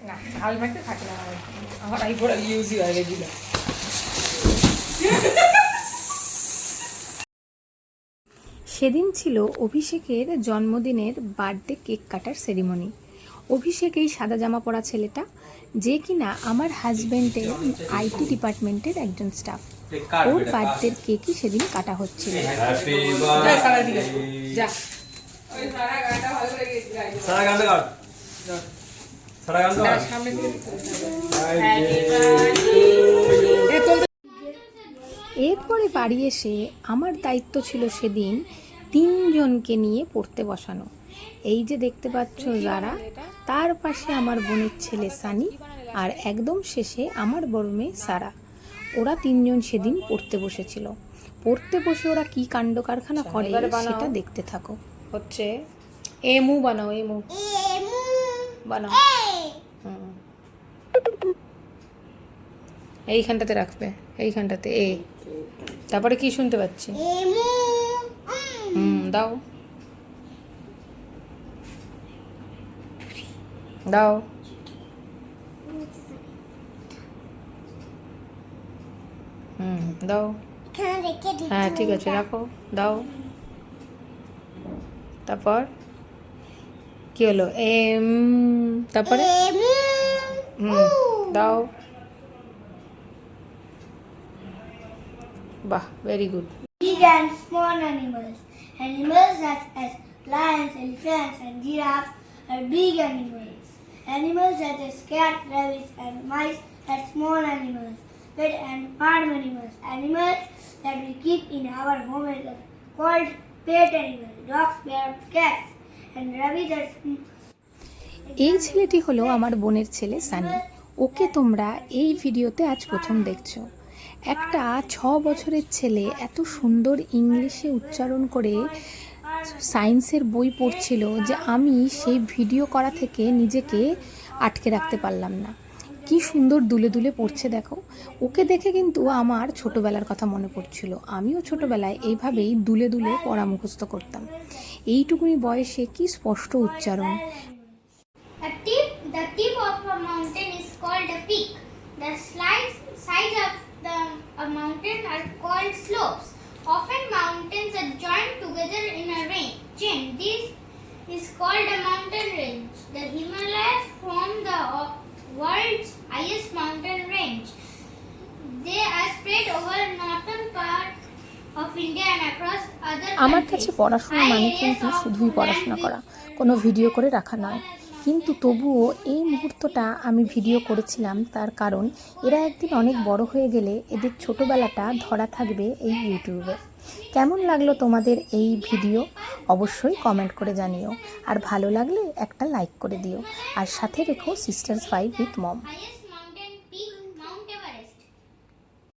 না ঝাল মারতে থাকে না আমার আইবড়া ইউজই হয় রেগুলার। সেদিন ছিল অভিষেকের জন্মদিনের বার্থডে কেক কাটার সেরিমনি। অভিষেক এই সাদা জামা পরা ছেলেটা, যে কিনা আমার হাজব্যান্ডের আইটি ডিপার্টমেন্টের একজন স্টাফ। ওর বার্থডের কেকই সেদিন কাটা হচ্ছিল। এরপরে বাড়ি এসে আমার দায়িত্ব ছিল সেদিন 3 জনকে নিয়ে পড়তে বসানো। এই যে দেখতে পাচ্ছ যারা, তার পাশে আমার বোনের ছেলে সানি, আর একদম শেষে আমার বড় মেয়ে সারা। ওরা 3 জন সেদিন পড়তে বসেছিল। পড়তে বসে ওরা কি কাণ্ড কারখানা করে সেটা দেখতে থাকো। হচ্ছে এমু বানাও, এমু বানাও। এইখানটাতে রাখবে, এইখানটাতে এ। তারপরে কি শুনতে পাচ্ছি? দাও দাও। দাও। হ্যাঁ ঠিক আছে, রাখো, দাও। তারপর কি হলো? তারপরে দাও। বাহ, very good. Big and small animals. Animals such as lions, elephants, and giraffes are big animals. Animals such as cats, rabbits, and mice are small animals. Pet and farm animals. Animals that we keep in our home are called pet animals. Dogs, bears, cats, and rabbits are এই ছেলেটি হলো আমার বোনের ছেলে সানি। ওকে তোমরা এই ভিডিওতে আজ প্রথম দেখছো। একটা 6 বছরের ছেলে এত সুন্দর ইংলিশে উচ্চারণ করে সায়েন্সের বই পড়ছিল যে আমি সেই ভিডিও করা থেকে নিজেকে আটকে রাখতে পারলাম না। কি সুন্দর দুলে দুলে পড়ছে দেখো। ওকে দেখে কিন্তু আমার ছোটবেলার কথা মনে পড়ছিল। আমিও ছোটবেলায় এইভাবেই দুলে দুলে পড়া মুখস্থ করতাম। এইটুকুনি বয়সে কি স্পষ্ট উচ্চারণ। The tip of a mountain is called a peak. The sides of a mountain are called slopes. Often mountains are joined together in a chain. This is called a mountain range. The Himalayas form the world's highest mountain range. They are spread over northern part of India and across other countries. আমার কাছে পড়াশোনা মানে কিন্তু শুধুই পড়াশোনা করা, কোনো video করে রাখা নয়। কিন্তু তবুও এই মুহূর্তটা আমি ভিডিও করেছিলাম, তার কারণ এরা একদিন অনেক বড় হয়ে গেলে এদের ছোটোবেলাটা ধরা থাকবে এই ইউটিউবে। কেমন লাগলো তোমাদের এই ভিডিও অবশ্যই কমেন্ট করে জানিও, আর ভালো লাগলে একটা লাইক করে দিও, আর সাথে রেখো সিস্টার্স 5 উইথ মম।